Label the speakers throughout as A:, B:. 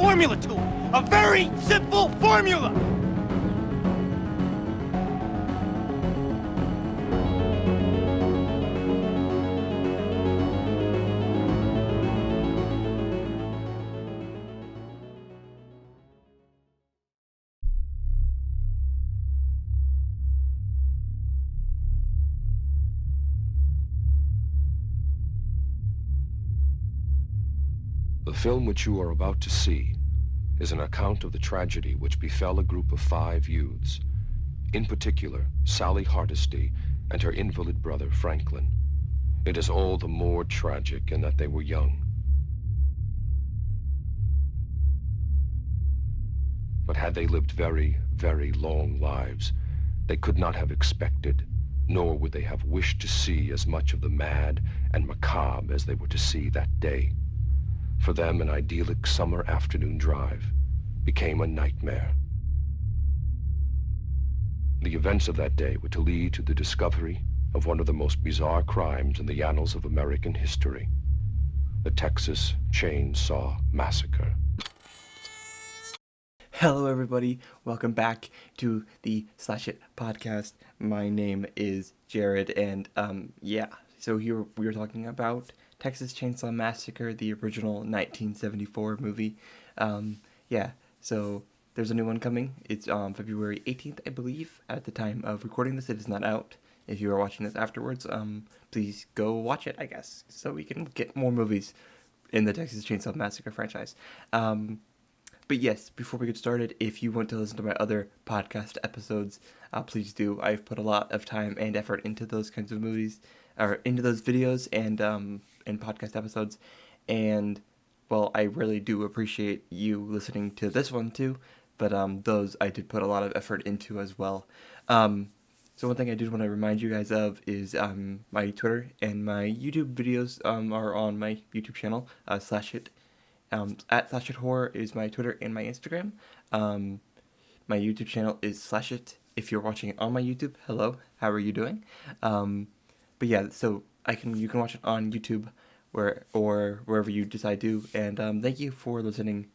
A: formula to it. A very simple formula.
B: The film which you are about to see is an account of the tragedy which befell a group of 5 youths, in particular Sally Hardesty and her invalid brother Franklin. It is all the more tragic in that they were young. But had they lived very, very long lives, they could not have expected, nor would they have wished to see as much of the mad and macabre as they were to see that day. For them, an idyllic summer afternoon drive became a nightmare. The events of that day were to lead to the discovery of one of the most bizarre crimes in the annals of American history, the Texas Chainsaw Massacre.
C: Hello everybody, welcome back to the Slash It podcast. My name is Jared, and so here we are talking about Texas Chainsaw Massacre, the original 1974 movie. So there's a new one coming. It's February 18th, I believe, at the time of recording this. It is not out. If you are watching this afterwards, please go watch it, I guess, so we can get more movies in the Texas Chainsaw Massacre franchise. But yes, before we get started, if you want to listen to my other podcast episodes, please do. I've put a lot of time and effort into those kinds of movies, or into those videos and podcast episodes, and well, I really do appreciate you listening to this one too. But those I did put a lot of effort into as well. So one thing I did want to remind you guys of is my Twitter and my YouTube videos are on my YouTube channel, Slash It. At Slash It Horror is my Twitter and my Instagram. My YouTube channel is Slash It. If you're watching it on my YouTube, hello, how are you doing? But yeah, so you can watch it on YouTube or wherever you decide to. And thank you for listening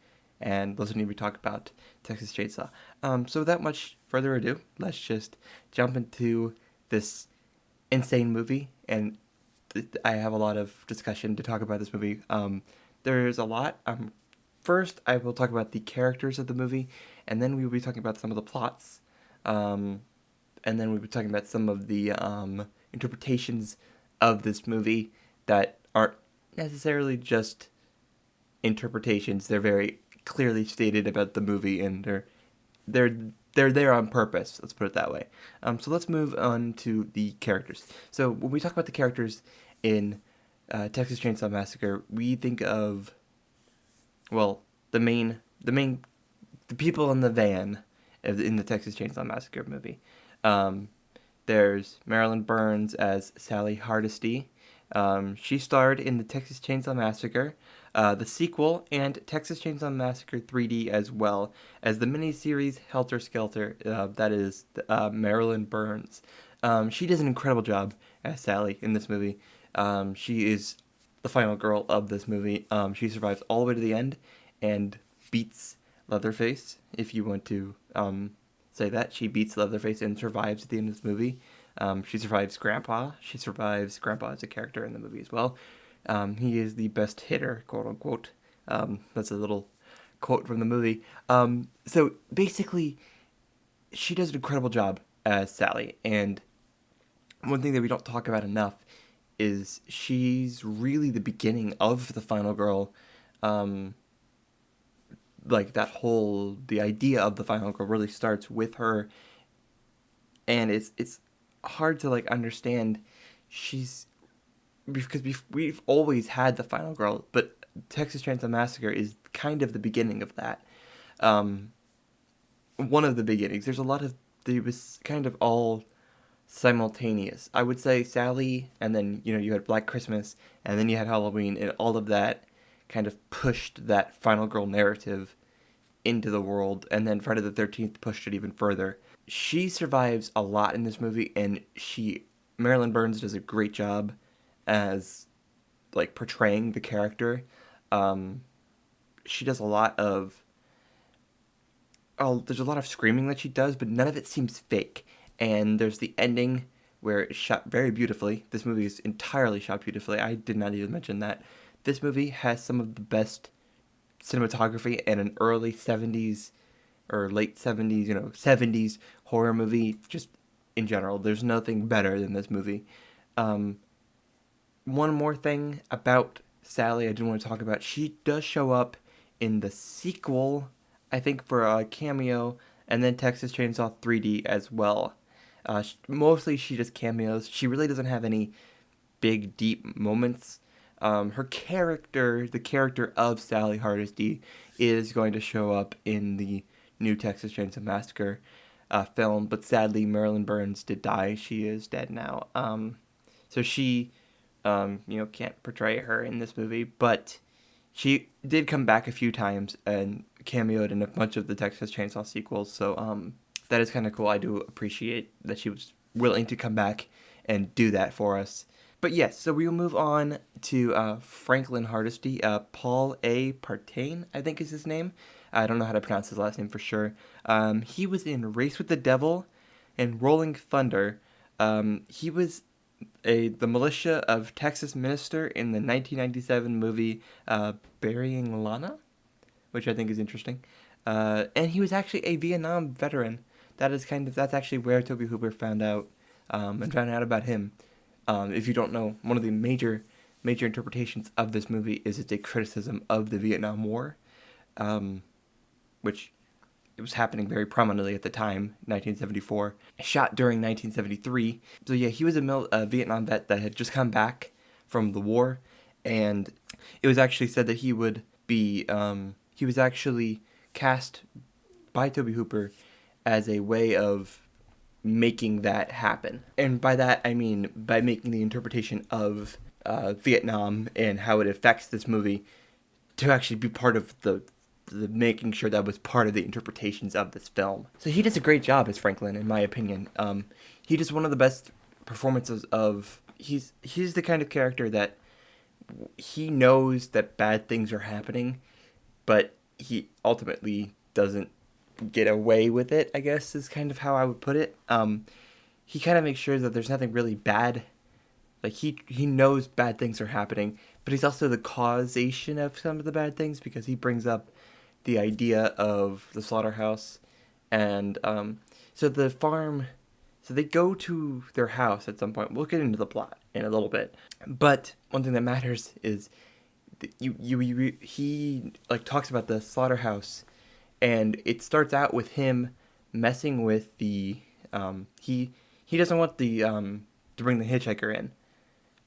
C: to me talk about Texas Chainsaw. So without much further ado, let's just jump into this insane movie. And I have a lot of discussion to talk about this movie. There's a lot. First, I will talk about the characters of the movie, and then we will be talking about some of the plots, and then we'll be talking about some of the interpretations of this movie that aren't necessarily just interpretations. They're very clearly stated about the movie, and they're there on purpose. Let's put it that way. So let's move on to the characters. So when we talk about the characters in Texas Chainsaw Massacre, we think of, well, the people in the van in the Texas Chainsaw Massacre movie. There's Marilyn Burns as Sally Hardesty. She starred in the Texas Chainsaw Massacre, the sequel, and Texas Chainsaw Massacre 3D, as well as the miniseries Helter Skelter. That is Marilyn Burns. She does an incredible job as Sally in this movie. She is the final girl of this movie. She survives all the way to the end and beats Leatherface, if you want to say that. She beats Leatherface and survives at the end of this movie. She survives Grandpa. Grandpa as a character in the movie as well. He is the best hitter, quote unquote. That's a little quote from the movie. So basically, she does an incredible job as Sally. And one thing that we don't talk about enough is she's really the beginning of the final girl. The idea of the final girl really starts with her, and it's hard to understand. Because we've always had the final girl, but Texas Chainsaw Massacre is kind of the beginning of that. One of the beginnings. It was kind of all simultaneous. I would say Sally, and then you had Black Christmas, and then you had Halloween, and all of that kind of pushed that final girl narrative into the world, and then Friday the 13th pushed it even further. She survives a lot in this movie, and Marilyn Burns does a great job as portraying the character. She does a lot of there's a lot of screaming that she does, but none of it seems fake. And there's the ending where it's shot very beautifully. This movie is entirely shot beautifully. I did not even mention that. This movie has some of the best cinematography in an early 70s or late 70s, 70s horror movie, just in general. There's nothing better than this movie. One more thing about Sally I did want to talk about. She does show up in the sequel, I think, for a cameo, and then Texas Chainsaw 3D as well. Mostly she just cameos. She really doesn't have any big, deep moments. Her character, the character of Sally Hardesty, is going to show up in the new Texas Chainsaw Massacre film, but sadly Marilyn Burns did die. She is dead now. So she, can't portray her in this movie, but she did come back a few times and cameoed in a bunch of the Texas Chainsaw sequels. So that is kind of cool. I do appreciate that she was willing to come back and do that for us. But yes, so we will move on to Franklin Hardesty. Paul A. Partain, I think is his name. I don't know how to pronounce his last name for sure. He was in Race with the Devil and Rolling Thunder. He was the militia of Texas Minister in the 1997 movie Burying Lana, which I think is interesting. And he was actually a Vietnam veteran. That's actually where Toby Hooper found out about him. If you don't know, one of the major interpretations of this movie is it's a criticism of the Vietnam War, which it was happening very prominently at the time, 1974, shot during 1973. So yeah, he was a Vietnam vet that had just come back from the war, and it was actually said that he would be, he was actually cast by Toby Hooper as a way of making that happen. And by that, I mean by making the interpretation of Vietnam and how it affects this movie to actually be part of the making sure that was part of the interpretations of this film. So he does a great job as Franklin, in my opinion. He does one of the best performances of... He's the kind of character that he knows that bad things are happening, but he ultimately doesn't get away with it, I guess, is kind of how I would put it. He kind of makes sure that there's nothing really bad. Like, he knows bad things are happening, but he's also the causation of some of the bad things, because he brings up the idea of the slaughterhouse. And so the farm... So they go to their house at some point. We'll get into the plot in a little bit. But one thing that matters is he talks about the slaughterhouse, and it starts out with him messing with the he doesn't want the to bring the hitchhiker in.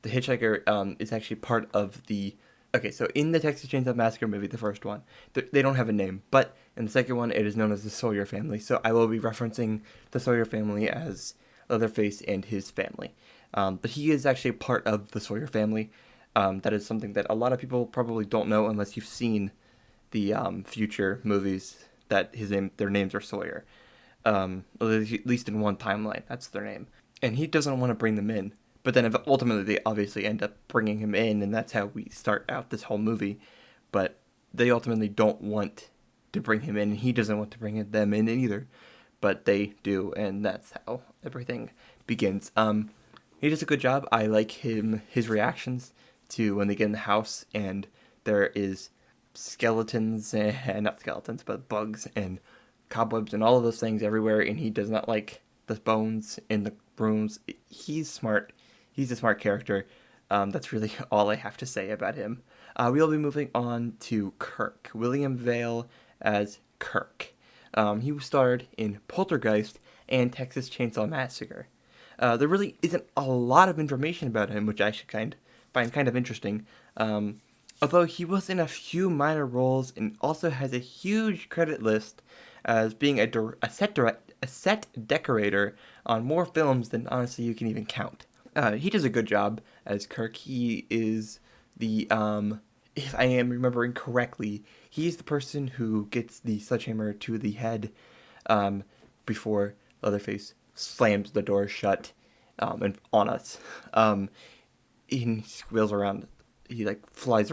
C: The hitchhiker is actually part of the... Okay, so in the Texas Chainsaw Massacre movie, the first one, they don't have a name, but in the second one, it is known as the Sawyer family. So I will be referencing the Sawyer family as Leatherface and his family. But he is actually part of the Sawyer family. That is something that a lot of people probably don't know unless you've seen the future movies that their names are Sawyer. At least in one timeline, that's their name. And he doesn't want to bring them in. But then ultimately they obviously end up bringing him in, and that's how we start out this whole movie. But they ultimately don't want to bring him in, and he doesn't want to bring them in either. But they do, and that's how everything begins. He does a good job. I like his reactions to when they get in the house, and there is skeletons, not skeletons, but bugs and cobwebs and all of those things everywhere, and he does not like the bones in the rooms. He's smart. He's a smart character. That's really all I have to say about him. We'll be moving on to Kirk. William Vale as Kirk. He starred in Poltergeist and Texas Chainsaw Massacre. There really isn't a lot of information about him, which I should find kind of interesting. Although he was in a few minor roles and also has a huge credit list as being a set decorator on more films than honestly you can even count. He does a good job as Kirk. He is the, if I am remembering correctly, he's the person who gets the sledgehammer to the head before Leatherface slams the door shut and on us. He squeals around. He flops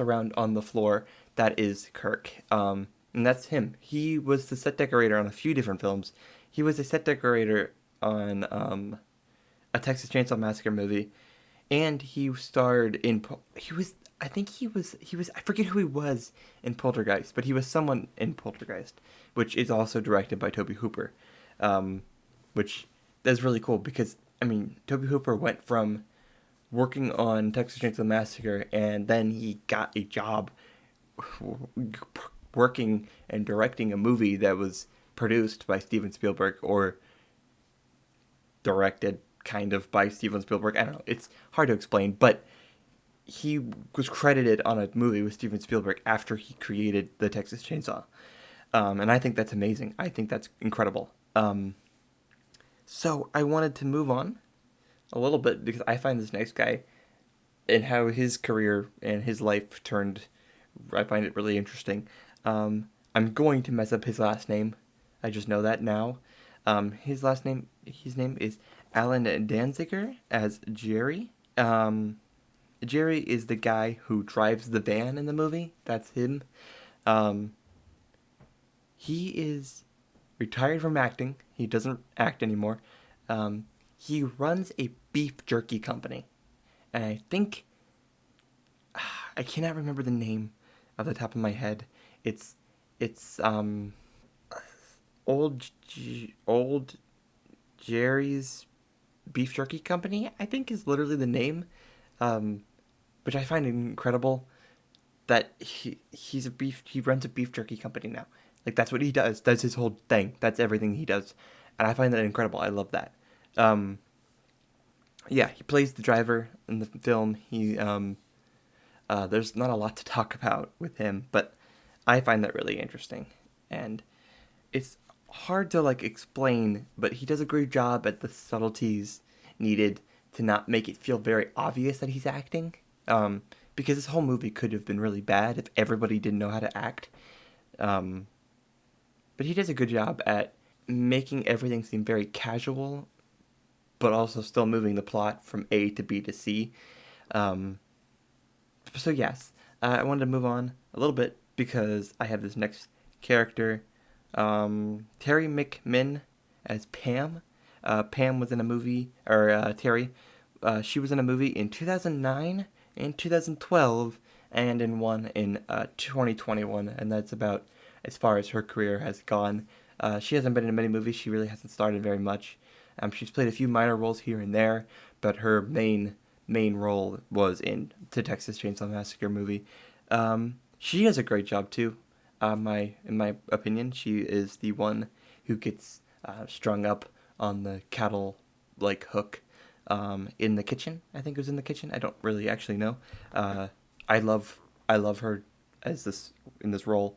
C: around on the floor. That is Kirk. and that's him. He was the set decorator on a few different films. He was a set decorator on a Texas Chainsaw Massacre movie, and he starred in. I forget who he was in Poltergeist, but he was someone in Poltergeist, which is also directed by Toby Hooper, which is really cool because I mean Toby Hooper went from working on Texas Chainsaw Massacre, and then he got a job working and directing a movie that was produced by Steven Spielberg, or directed kind of by Steven Spielberg. I don't know. It's hard to explain, but he was credited on a movie with Steven Spielberg after he created the Texas Chainsaw. And I think that's amazing. I think that's incredible. So I wanted to move on a little bit because I find this next guy and how his career and his life turned, I find it really interesting. I'm going to mess up his last name. I just know that now. His name is Alan Danziger as Jerry. Jerry is the guy who drives the van in the movie. That's him. He is retired from acting. He doesn't act anymore. He runs a beef jerky company. And I think, I cannot remember the name off the top of my head. It's Old Jerry's Beef Jerky Company, I think is literally the name, which I find incredible that he runs a beef jerky company now. Like, that's what he does. That's his whole thing. That's everything he does. And I find that incredible. I love that. Yeah, he plays the driver in the film. There's not a lot to talk about with him, but I find that really interesting. And it's hard to, like, explain, but he does a great job at the subtleties needed to not make it feel very obvious that he's acting. Because this whole movie could have been really bad if everybody didn't know how to act. But he does a good job at making everything seem very casual, but also still moving the plot from A to B to C. So yes, I wanted to move on a little bit because I have this next character, Terry Mcminn as Pam. Pam was in a movie, she was in a movie in 2009, in 2012, and in one in 2021, and that's about as far as her career has gone. She hasn't been in many movies. She really hasn't started very much. She's played a few minor roles here and there, but her main role was in the Texas Chainsaw Massacre movie. She does a great job too. In my opinion, she is the one who gets strung up on the cattle hook in the kitchen. I think it was in the kitchen. I don't really actually know. I love her in this role.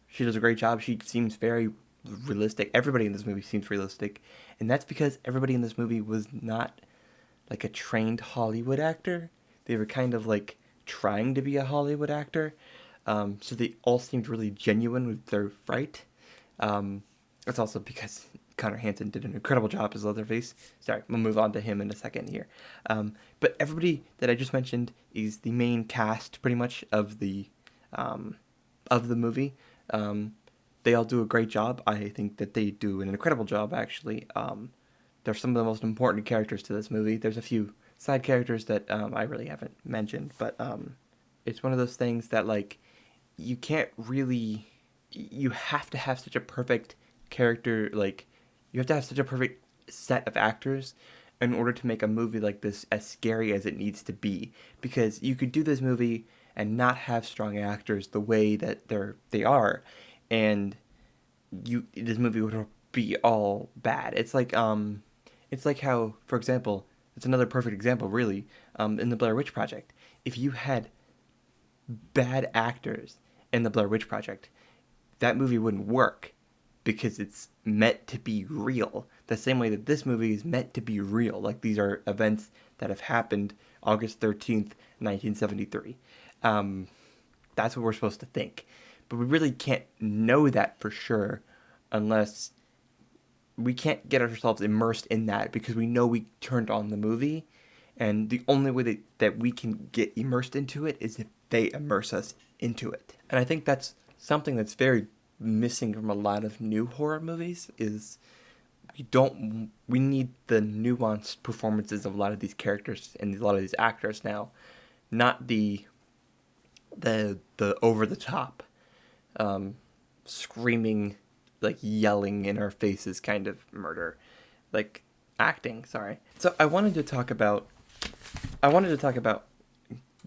C: She does a great job. She seems very realistic. Everybody in this movie seems realistic, and that's because everybody in this movie was not like a trained Hollywood actor. They were kind of like trying to be a Hollywood actor, so they all seemed really genuine with their fright. It's also because Conor Hansen did an incredible job as Leatherface. Sorry, we'll move on to him in a second here. But everybody that I just mentioned is the main cast, pretty much, of the movie. They all do a great job. I think that they do an incredible job, actually. They're some of the most important characters to this movie. There's a few side characters that I really haven't mentioned, but it's one of those things that, like, you can't really... You have to have such a perfect character, like, you have to have such a perfect set of actors in order to make a movie like this as scary as it needs to be. Because you could do this movie and not have strong actors the way that they are, and this movie would be all bad. It's like how, for example, it's another perfect example, really, in the Blair Witch Project. If you had bad actors in the Blair Witch Project, that movie wouldn't work because it's meant to be real. The same way that this movie is meant to be real. Like, these are events that have happened August 13th, 1973. That's what we're supposed to think. But we really can't know that for sure unless we can't get ourselves immersed in that, because we know we turned on the movie, and the only way that we can get immersed into it is if they immerse us into it. And I think that's something that's very missing from a lot of new horror movies is we need the nuanced performances of a lot of these characters and a lot of these actors now, not the over the top screaming, like yelling in our faces kind of murder, like acting. Sorry. So I wanted to talk about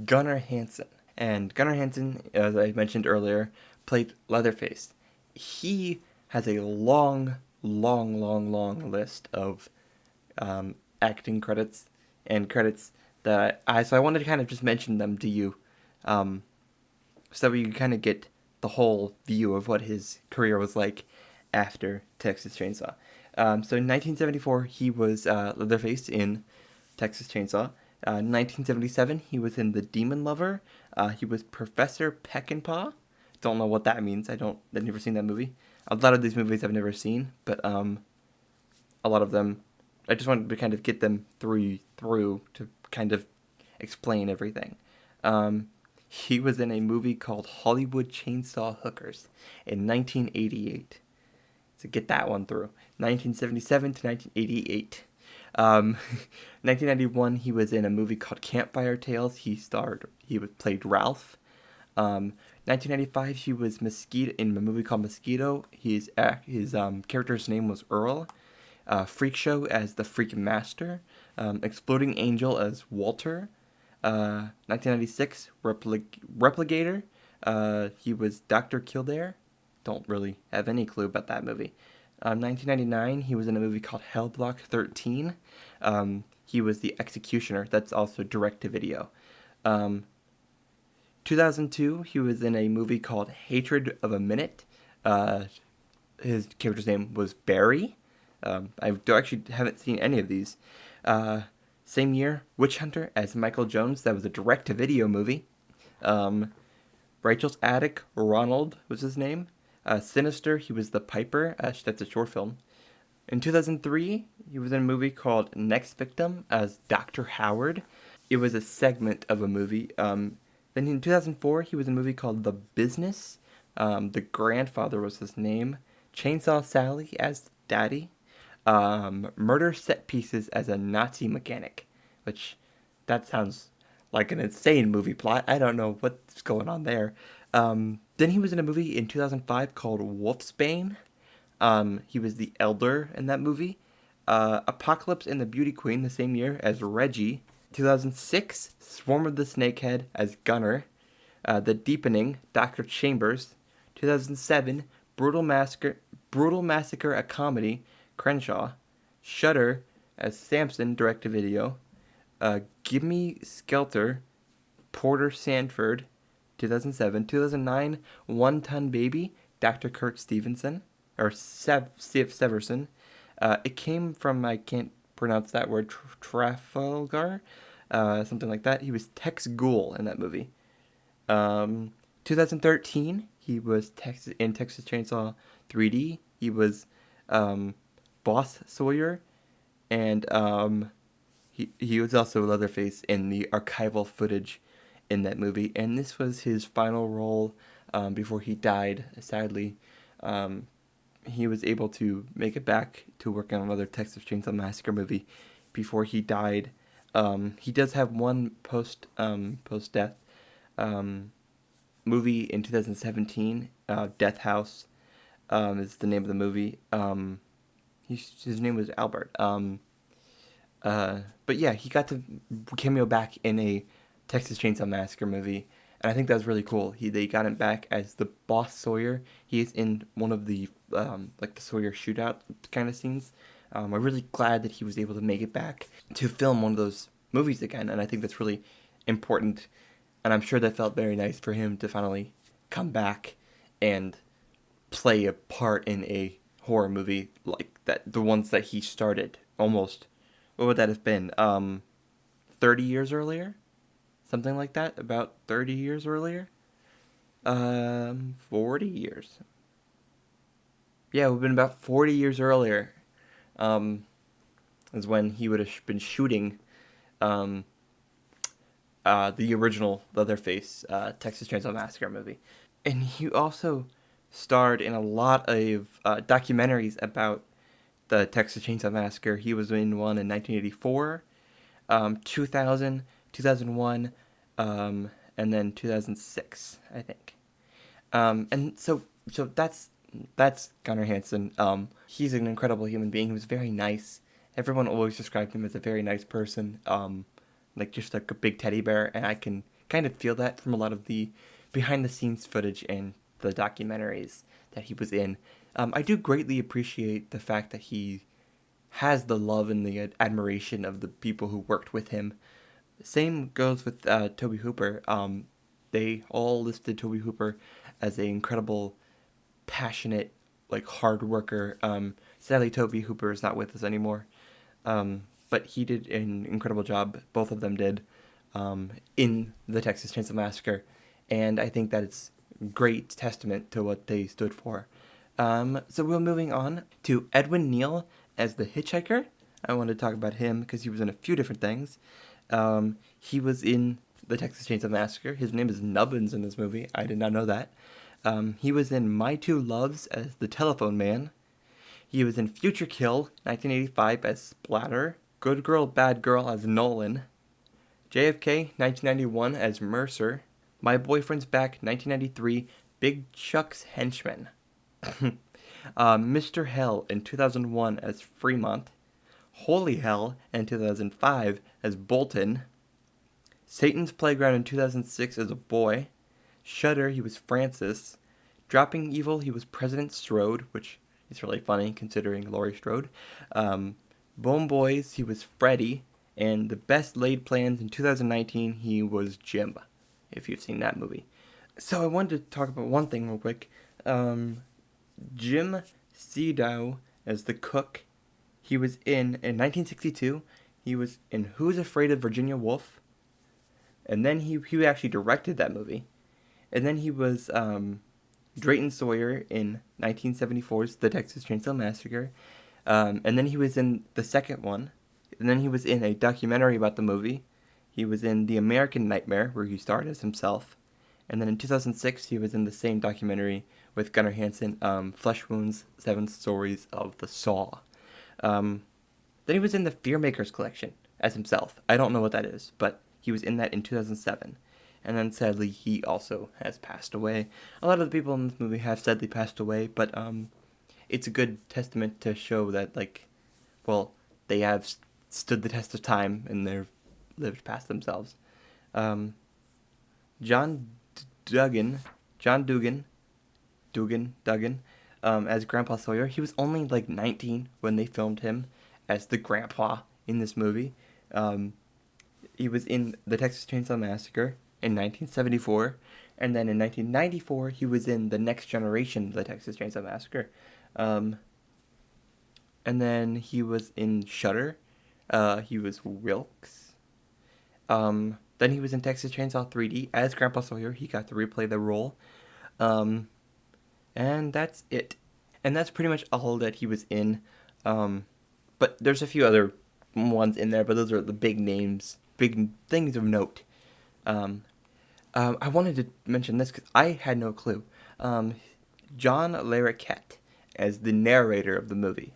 C: Gunnar Hansen. And Gunnar Hansen, as I mentioned earlier, played Leatherface. He has a long list of acting credits and credits that so I wanted to kind of just mention them to you, so that you can kind of get the whole view of what his career was like after Texas Chainsaw. So in 1974, he was Leatherface in Texas Chainsaw. 1977, he was in The Demon Lover. He was Professor Peckinpah. Don't know what that means. I've never seen that movie. A lot of these movies I've never seen, but a lot of them, I just wanted to kind of get them through to kind of explain everything. He was in a movie called Hollywood Chainsaw Hookers in 1988. So get that one through. 1977 to 1988. 1991, he was in a movie called Campfire Tales. He played Ralph. 1995, he was Mosquito in a movie called Mosquito. His character's name was Earl. Freak Show as the Freak Master. Exploding Angel as Walter. 1996, Replicator. He was Dr. Kildare. Don't really have any clue about that movie. 1999, he was in a movie called Hell Block 13. He was the Executioner. That's also direct-to-video. 2002, he was in a movie called Hatred of a Minute. His character's name was Barry. I actually haven't seen any of these. Same year, Witch Hunter as Michael Jones. That was a direct-to-video movie. Rachel's Attic, Ronald was his name. Sinister, he was the Piper. That's a short film. In 2003, he was in a movie called Next Victim as Dr. Howard. It was a segment of a movie. Then in 2004, he was in a movie called The Business. The Grandfather was his name. Chainsaw Sally as Daddy. Murder Set Pieces as a Nazi mechanic, which that sounds like an insane movie plot. I don't know what's going on there. Then he was in a movie in 2005 called Wolfsbane. He was the elder in that movie. Apocalypse and the Beauty Queen the same year as Reggie. 2006, Swarm of the Snakehead as Gunnar. The Deepening, Dr. Chambers. 2007, Brutal Massacre, a comedy, Crenshaw. Shudder as Samson, direct-to-video. Gimme Skelter, Porter Sanford, 2007. 2009, One Ton Baby, Dr. Kurt Stevenson, or Severson. It came from, I can't pronounce that word, Trafalgar, something like that. He was Tex Ghoul in that movie. 2013, he was in Texas Chainsaw 3D. He was Boss Sawyer, and he was also Leatherface in the archival footage in that movie. And this was his final role before he died, sadly. He was able to make it back to work on another Texas Chainsaw Massacre movie before he died. He does have one post-death movie in 2017. Death House is the name of the movie. His name was Albert. But yeah, he got to cameo back in a Texas Chainsaw Massacre movie, and I think that was really cool. They got him back as the Boss Sawyer. He is in one of the like the Sawyer shootout kind of scenes. I'm really glad that he was able to make it back to film one of those movies again, and I think that's really important. And I'm sure that felt very nice for him to finally come back and play a part in a horror movie like that, the ones that he started almost. What would that have been? 30 years earlier? Something like that? About 30 years earlier? 40 years. Yeah, it would have been about 40 years earlier. Is when he would have been shooting the original Leatherface Texas Chainsaw Massacre movie. And he also starred in a lot of documentaries about the Texas Chainsaw Massacre. He was in one in 1984, 2000, 2001, and then 2006, I think. And so that's Gunnar Hansen. He's an incredible human being. He was very nice. Everyone always described him as a very nice person, like just like a big teddy bear, and I can kind of feel that from a lot of the behind the scenes footage and the documentaries that he was in. I do greatly appreciate the fact that he has the love and the admiration of the people who worked with him. Same goes with Toby Hooper. They all listed Toby Hooper as an incredible, passionate, like hard worker. Sadly, Toby Hooper is not with us anymore, but he did an incredible job. Both of them did in the Texas Chainsaw Massacre, and I think that it's great testament to what they stood for. So we're moving on to Edwin Neal as the Hitchhiker. I wanted to talk about him because he was in a few different things. He was in the Texas Chainsaw Massacre. His name is Nubbins in this movie. I did not know that. He was in My Two Loves as the Telephone Man. He was in Future Kill, 1985 as Splatter. Good Girl, Bad Girl as Nolan. JFK, 1991 as Mercer. My Boyfriend's Back, 1993, Big Chuck's Henchman. Mr. Hell in 2001 as Fremont. Holy Hell in 2005 as Bolton. Satan's Playground in 2006 as a boy. Shudder, he was Francis. Dropping Evil, he was President Strode, which is really funny considering Laurie Strode. Bone Boys, he was Freddy. And The Best Laid Plans in 2019, he was Jim, if you've seen that movie. So I wanted to talk about one thing real quick. Jim C Dao as the cook. He was in 1962, he was in Who's Afraid of Virginia Woolf. And then he actually directed that movie. And then he was Drayton Sawyer in 1974's The Texas Chainsaw Massacre. And then he was in the second one. And then he was in a documentary about the movie. He was in The American Nightmare, where he starred as himself. And then in 2006, he was in the same documentary with Gunnar Hansen, Flesh Wounds, 7 Stories of the Saw. Then he was in the Fearmakers collection as himself. I don't know what that is, but he was in that in 2007. And then sadly, he also has passed away. A lot of the people in this movie have sadly passed away, but it's a good testament to show that, like, well, they have stood the test of time and they've lived past themselves. John Dugan, as Grandpa Sawyer. He was only like 19 when they filmed him as the grandpa in this movie. He was in the Texas Chainsaw Massacre in 1974, and then in 1994 he was in The Next Generation of the Texas Chainsaw Massacre. And then he was in Shudder. He was Wilkes. Then he was in Texas Chainsaw 3D as Grandpa Sawyer. He got to replay the role. And that's it. And that's pretty much all that he was in. But there's a few other ones in there, but those are the big names, big things of note. I wanted to mention this because I had no clue. John Laraquette as the narrator of the movie.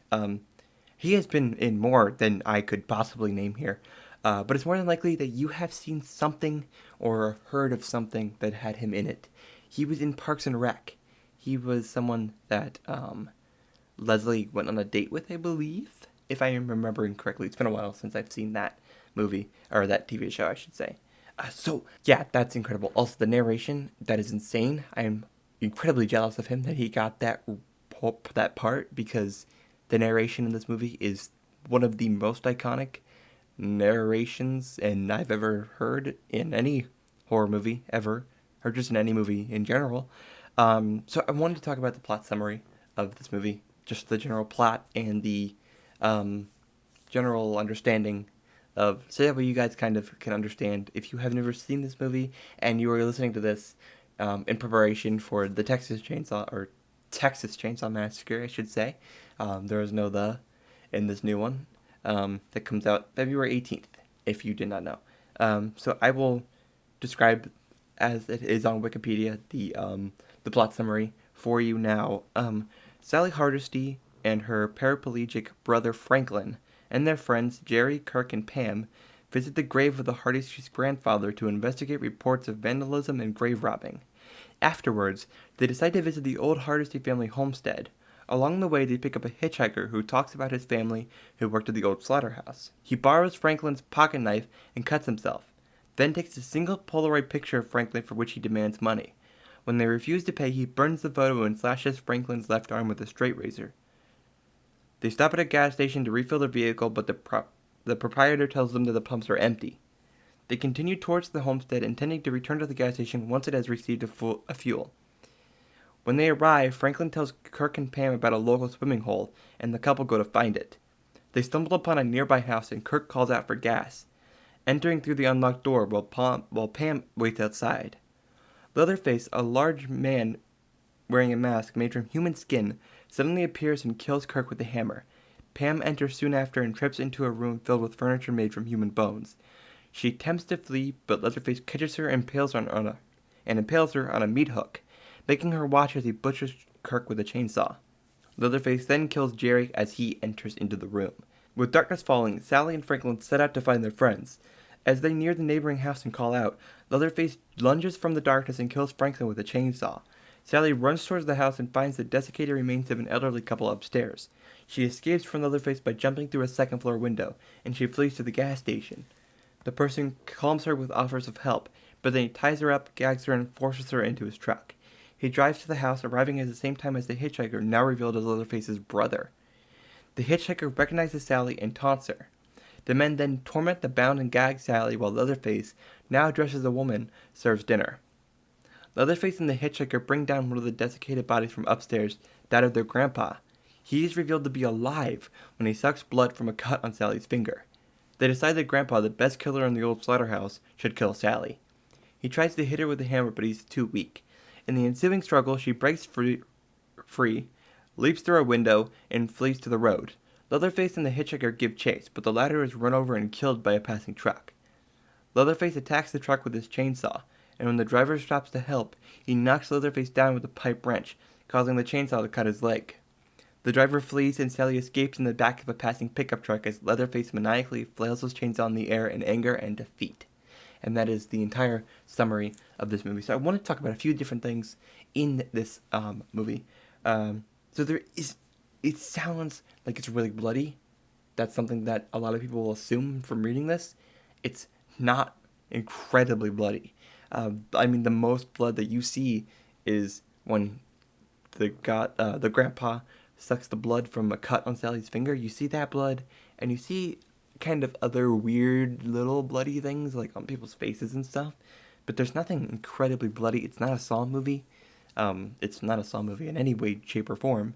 C: He has been in more than I could possibly name here. But it's more than likely that you have seen something or heard of something that had him in it. He was in Parks and Rec. He was someone that Leslie went on a date with, I believe, if I am remembering correctly. It's been a while since I've seen that movie, or that TV show, I should say. So, yeah, that's incredible. Also, the narration, that is insane. I am incredibly jealous of him that he got that part, because the narration in this movie is one of the most iconic narrations and I've ever heard in any horror movie ever, or just in any movie in general. So I wanted to talk about the plot summary of this movie, just the general plot and the general understanding of, so that way you guys kind of can understand if you have never seen this movie and you are listening to this in preparation for the Texas Chainsaw Massacre, I should say. There is no "the" in this new one. That comes out February 18th, if you did not know. So I will describe, as it is on Wikipedia, the the plot summary for you now. Sally Hardesty and her paraplegic brother Franklin and their friends Jerry, Kirk, and Pam visit the grave of the Hardesty's grandfather to investigate reports of vandalism and grave robbing. Afterwards, they decide to visit the old Hardesty family homestead. Along the way, they pick up a hitchhiker who talks about his family who worked at the old slaughterhouse. He borrows Franklin's pocket knife and cuts himself, then takes a single Polaroid picture of Franklin for which he demands money. When they refuse to pay, he burns the photo and slashes Franklin's left arm with a straight razor. They stop at a gas station to refill their vehicle, but the proprietor tells them that the pumps are empty. They continue towards the homestead, intending to return to the gas station once it has received a fuel. When they arrive, Franklin tells Kirk and Pam about a local swimming hole, and the couple go to find it. They stumble upon a nearby house, and Kirk calls out for gas, entering through the unlocked door while Pam waits outside. Leatherface, a large man wearing a mask made from human skin, suddenly appears and kills Kirk with a hammer. Pam enters soon after and trips into a room filled with furniture made from human bones. She attempts to flee, but Leatherface catches her and impales her on a meat hook, making her watch as he butchers Kirk with a chainsaw. Leatherface then kills Jerry as he enters into the room. With darkness falling, Sally and Franklin set out to find their friends. As they near the neighboring house and call out, Leatherface lunges from the darkness and kills Franklin with a chainsaw. Sally runs towards the house and finds the desiccated remains of an elderly couple upstairs. She escapes from Leatherface by jumping through a second-floor window, and she flees to the gas station. The person calms her with offers of help, but then he ties her up, gags her, and forces her into his truck. He drives to the house, arriving at the same time as the hitchhiker, now revealed as Leatherface's brother. The hitchhiker recognizes Sally and taunts her. The men then torment the bound and gagged Sally while Leatherface, now dressed as a woman, serves dinner. Leatherface and the hitchhiker bring down one of the desiccated bodies from upstairs, that of their grandpa. He is revealed to be alive when he sucks blood from a cut on Sally's finger. They decide that Grandpa, the best killer in the old slaughterhouse, should kill Sally. He tries to hit her with a hammer, but he's too weak. In the ensuing struggle, she breaks free, leaps through a window, and flees to the road. Leatherface and the hitchhiker give chase, but the latter is run over and killed by a passing truck. Leatherface attacks the truck with his chainsaw, and when the driver stops to help, he knocks Leatherface down with a pipe wrench, causing the chainsaw to cut his leg. The driver flees and Sally escapes in the back of a passing pickup truck as Leatherface maniacally flails his chainsaw in the air in anger and defeat. And that is the entire summary of this movie. So I want to talk about a few different things in this movie. It sounds like it's really bloody. That's something that a lot of people will assume from reading this. It's not incredibly bloody. The most blood that you see is when the grandpa sucks the blood from a cut on Sally's finger. You see that blood, and you see kind of other weird little bloody things, like on people's faces and stuff. But there's nothing incredibly bloody. It's not a Saw movie. It's not a Saw movie in any way, shape, or form.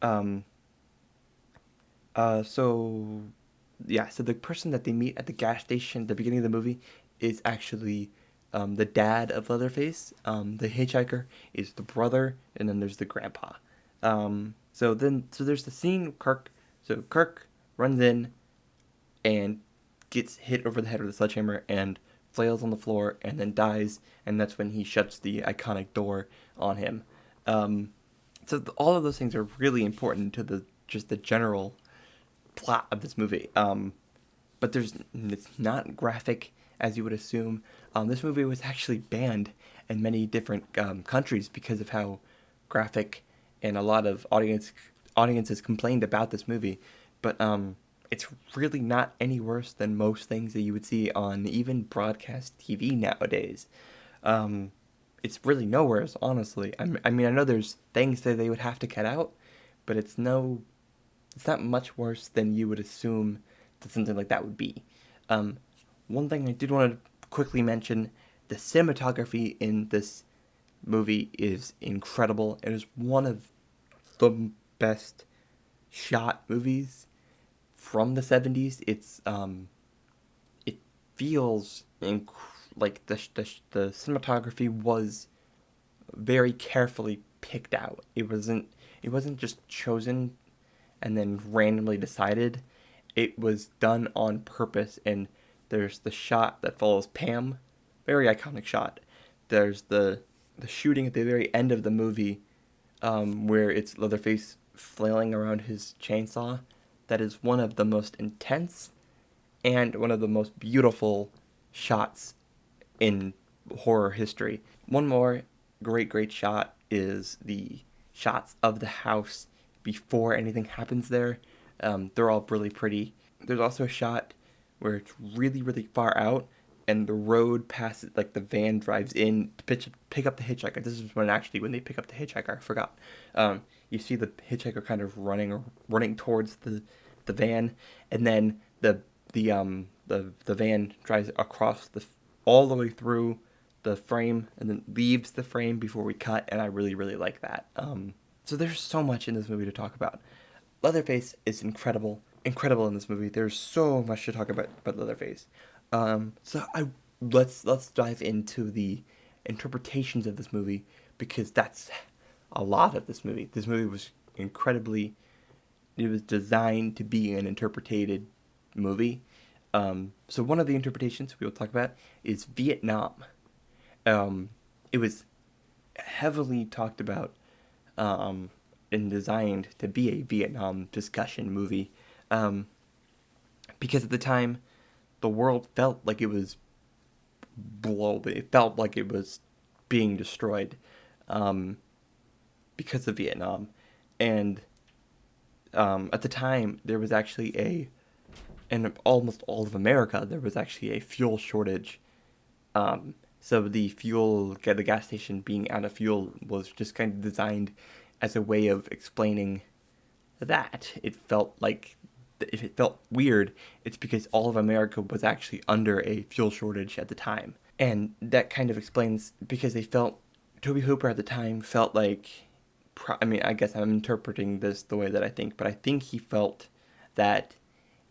C: So the person that they meet at the gas station at the beginning of the movie is actually the dad of Leatherface. The hitchhiker is the brother, and then there's the grandpa. So there's the scene. Kirk runs in and gets hit over the head with a sledgehammer and flails on the floor and then dies, and that's when he shuts the iconic door on him. All of those things are really important to the general plot of this movie. But it's not graphic as you would assume. This movie was actually banned in many different countries because of how graphic, and a lot of audiences complained about this movie. But it's really not any worse than most things that you would see on even broadcast TV nowadays. It's really no worse, honestly. I know there's things that they would have to cut out, but it's not much worse than you would assume that something like that would be. One thing I did want to quickly mention, the cinematography in this movie is incredible. It is one of the best shot movies from the 70s. It feels like the cinematography was very carefully picked out. It wasn't just chosen and then randomly decided. It was done on purpose, and there's the shot that follows Pam, very iconic shot. There's the the shooting at the very end of the movie, where it's Leatherface flailing around his chainsaw, that is one of the most intense and one of the most beautiful shots in horror history. One more great shot is the shots of the house before anything happens there. They're all really pretty. There's also a shot where it's really far out, and the road passes, like the van drives in to pick up the hitchhiker. This is when they pick up the hitchhiker. I forgot. You see the hitchhiker kind of running towards the van, and then the van drives across all the way through the frame and then leaves the frame before we cut, and I really like that. So there's so much in this movie to talk about. Leatherface is incredible in this movie. There's so much to talk about Leatherface. Let's dive into the interpretations of this movie, because that's a lot of this movie. This movie was it was designed to be an interpreted movie. So one of the interpretations we will talk about is Vietnam. It was heavily talked about and designed to be a Vietnam discussion movie, because at the time the world felt like it was it felt like it was being destroyed because of Vietnam. And at the time there was actually in almost all of America, there was actually a fuel shortage. So the gas station being out of fuel was just kind of designed as a way of explaining that. It felt like, if it felt weird, it's because all of America was actually under a fuel shortage at the time. And that kind of explains, because Toby Hooper at the time felt like, I guess I'm interpreting this the way that I think, but I think he felt that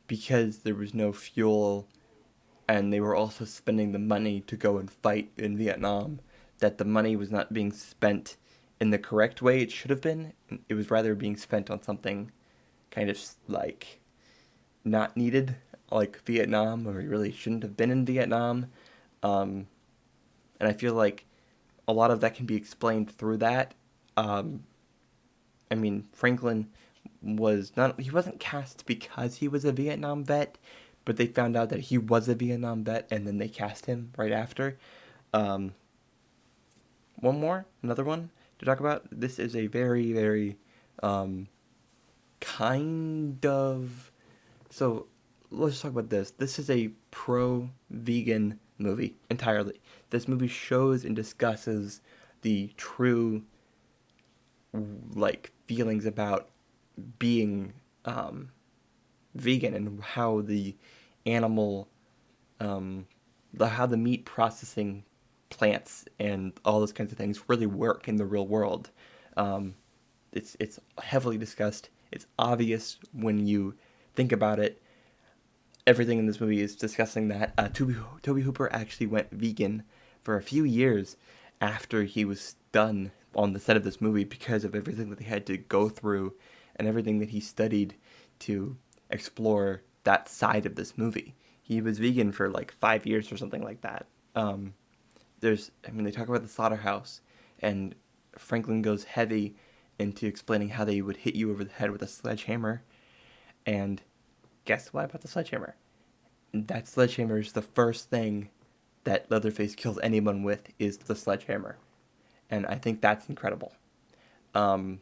C: because there was no fuel and they were also spending the money to go and fight in Vietnam, that the money was not being spent in the correct way it should have been. It was rather being spent on something kind of like not needed, like Vietnam, or he really shouldn't have been in Vietnam. And I feel like a lot of that can be explained through that. Franklin he wasn't cast because he was a Vietnam vet, but they found out that he was a Vietnam vet, and then they cast him right after. Another one to talk about. This is a very kind of... So, let's talk about this. This is a pro-vegan movie entirely. This movie shows and discusses the true, feelings about being vegan, and how the animal, how the meat processing plants and all those kinds of things really work in the real world. It's heavily discussed. It's obvious when you think about it. Everything in this movie is discussing that. Toby Hooper actually went vegan for a few years after he was done on the set of this movie, because of everything that they had to go through and everything that he studied to explore that side of this movie. He was vegan for 5 years or something like that. They talk about the slaughterhouse, and Franklin goes heavy into explaining how they would hit you over the head with a sledgehammer. And guess what about the sledgehammer? That sledgehammer is the first thing that Leatherface kills anyone with, is the sledgehammer. And I think that's incredible. And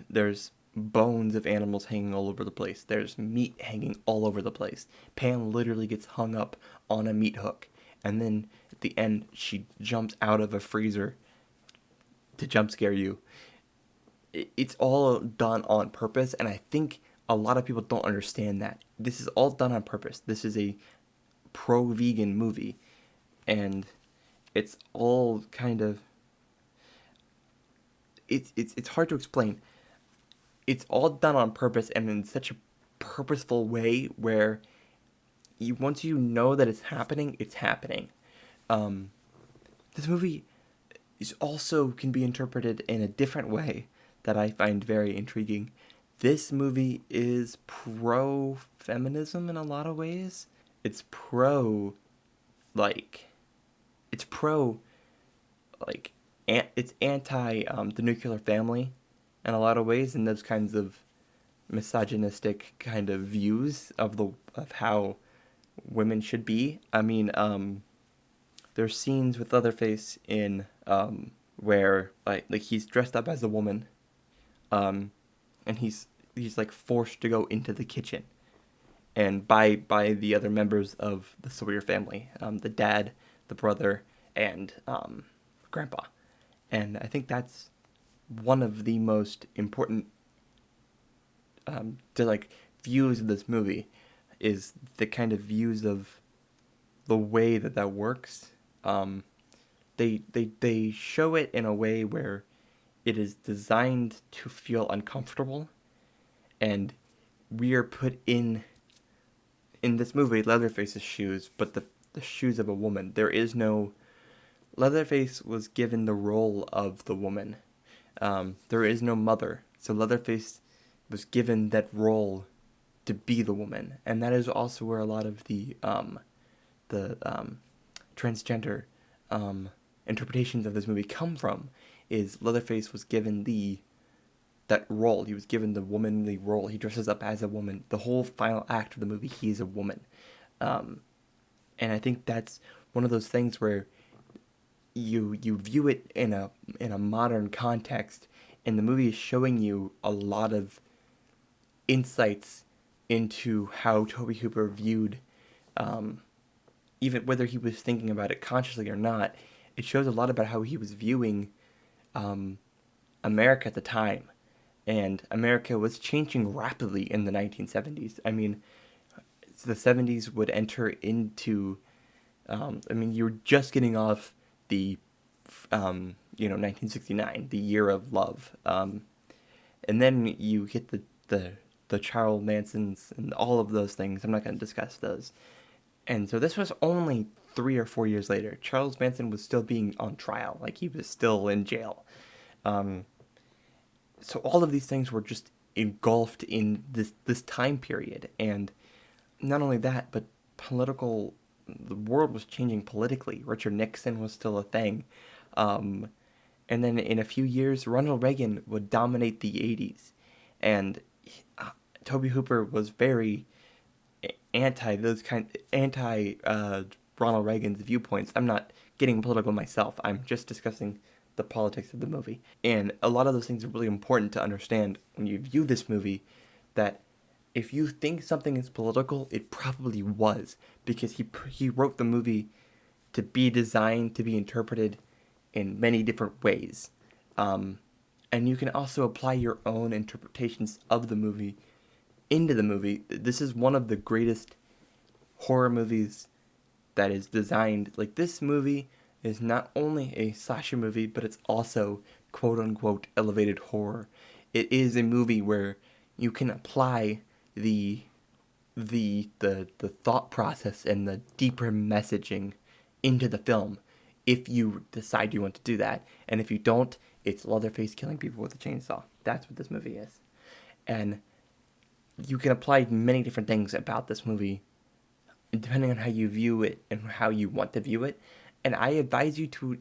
C: there's bones of animals hanging all over the place. There's meat hanging all over the place. Pam literally gets hung up on a meat hook. And then at the end, she jumps out of a freezer to jump scare you. It's all done on purpose, and I think a lot of people don't understand that. This is all done on purpose. This is a pro-vegan movie, and it's all kind of... It's hard to explain. It's all done on purpose, and in such a purposeful way where once you know that it's happening, it's happening. This movie also can be interpreted in a different way that I find very intriguing. This movie is pro-feminism in a lot of ways. It's pro, it's pro, like, it's anti the nuclear family in a lot of ways, and those kinds of misogynistic kind of views of how women should be. I mean, there's scenes with Leatherface in where like he's dressed up as a woman, and he's like forced to go into the kitchen, and by the other members of the Sawyer family, the dad, the brother, and grandpa. And I think that's one of the most important to like views of this movie, is the kind of views of the way that works. They show it in a way where it is designed to feel uncomfortable, and we are put in this movie Leatherface's shoes, but the shoes of a woman. There is no Leatherface was given the role of the woman. There is no mother, so Leatherface was given that role to be the woman, and that is also where a lot of the transgender interpretations of this movie come from. Is Leatherface was given that role. He was given the womanly role. He dresses up as a woman. The whole final act of the movie, he is a woman, and I think that's one of those things where you view it in a modern context, and the movie is showing you a lot of insights into how Toby Hooper viewed, even whether he was thinking about it consciously or not. It shows a lot about how he was viewing America at the time, and America was changing rapidly in the 1970s. I mean, the 70s would enter into, you were just getting off the 1969, the year of love, and then you hit the Charles Mansons and all of those things. I'm not going to discuss those. And so this was only 3 or 4 years later. Charles Manson was still being on trial, like he was still in jail. So all of these things were just engulfed in this time period, and not only that, but the world was changing politically. Richard Nixon was still a thing. And then in a few years, Ronald Reagan would dominate the 80s. And Toby Hooper was very anti Ronald Reagan's viewpoints. I'm not getting political myself. I'm just discussing the politics of the movie. And a lot of those things are really important to understand when you view this movie, that if you think something is political, it probably was, because he wrote the movie to be designed to be interpreted in many different ways. And you can also apply your own interpretations of the movie into the movie. This is one of the greatest horror movies that is designed. Like, this movie is not only a slasher movie, but it's also quote-unquote elevated horror. It is a movie where you can apply the thought process and the deeper messaging into the film if you decide you want to do that. And if you don't, it's Leatherface killing people with a chainsaw. That's what this movie is. And you can apply many different things about this movie depending on how you view it and how you want to view it. And I advise you to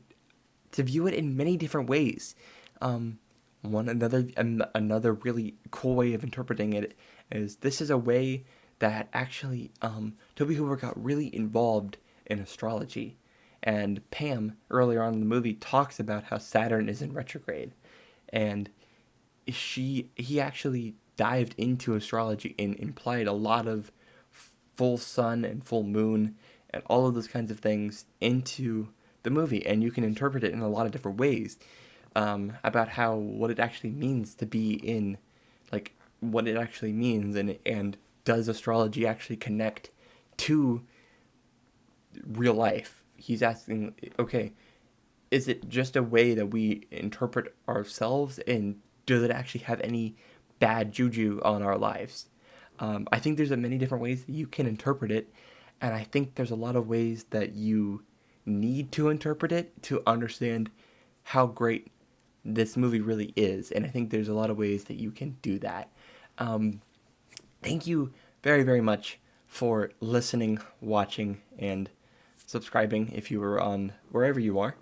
C: view it in many different ways. Another really cool way of interpreting it is, this is a way that actually Toby Hooper got really involved in astrology. And Pam, earlier on in the movie, talks about how Saturn is in retrograde. And he actually dived into astrology and implied a lot of full sun and full moon and all of those kinds of things into the movie. And you can interpret it in a lot of different ways, about what it actually means to be in, like, what it actually means, and does astrology actually connect to real life. He's asking, okay, is it just a way that we interpret ourselves, and does it actually have any bad juju on our lives? I think there's many different ways that you can interpret it, and I think there's a lot of ways that you need to interpret it to understand how great this movie really is, and I think there's a lot of ways that you can do that. Thank you very, very much for listening, watching, and subscribing if you are on wherever you are.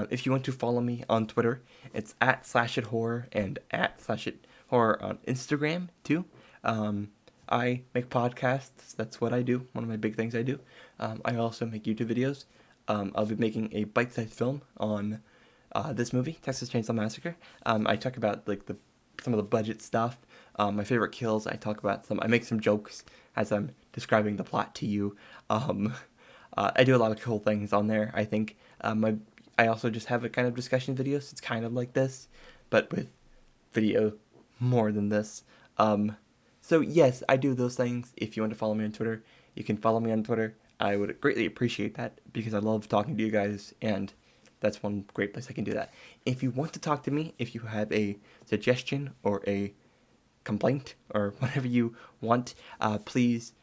C: If you want to follow me on Twitter, it's @slashithorror and @slashithorror on Instagram too. I make podcasts. That's what I do. One of my big things I do. I also make YouTube videos. I'll be making a bite-sized film on this movie, Texas Chainsaw Massacre. I talk about like some of the budget stuff, my favorite kills. I make some jokes as I'm describing the plot to you. I do a lot of cool things on there, I think. I also just have a kind of discussion videos. It's kind of like this, but with video more than this. So yes, I do those things. If you want to follow me on Twitter, you can follow me on Twitter. I would greatly appreciate that because I love talking to you guys, and that's one great place I can do that. If you want to talk to me, if you have a suggestion or a complaint or whatever you want, please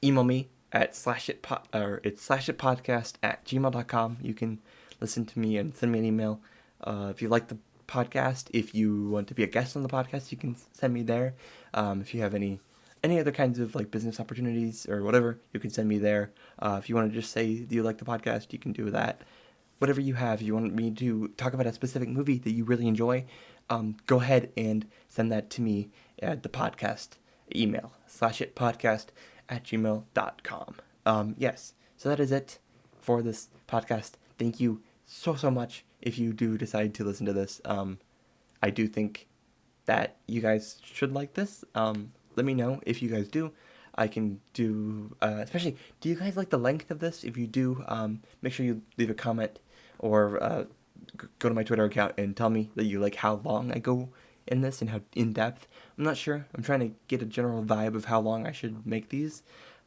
C: email me at slashitpodcast@gmail.com. You can listen to me and send me an email. If you like the podcast, if you want to be a guest on the podcast, you can send me there. If you have any other kinds of like business opportunities or whatever, you can send me there. If you want to just say do you like the podcast, you can do that. Whatever you have, you want me to talk about a specific movie that you really enjoy, go ahead and send that to me at the podcast email, slashitpodcast@gmail.com. Yes, so that is it for this podcast. Thank you so much if you do decide to listen to this. I do think that you guys should like this. Let me know if you guys do. I can do, especially, do you guys like the length of this? If you do, make sure you leave a comment or go to my Twitter account and tell me that you like how long I go in this and how in depth. I'm not sure. I'm trying to get a general vibe of how long I should make these.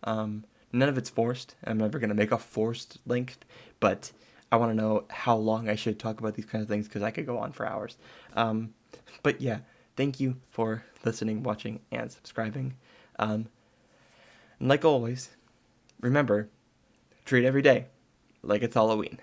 C: None of it's forced. I'm never going to make a forced length, but I want to know how long I should talk about these kind of things because I could go on for hours. But yeah, thank you for listening, watching, and subscribing. And like always, remember, treat every day like it's Halloween.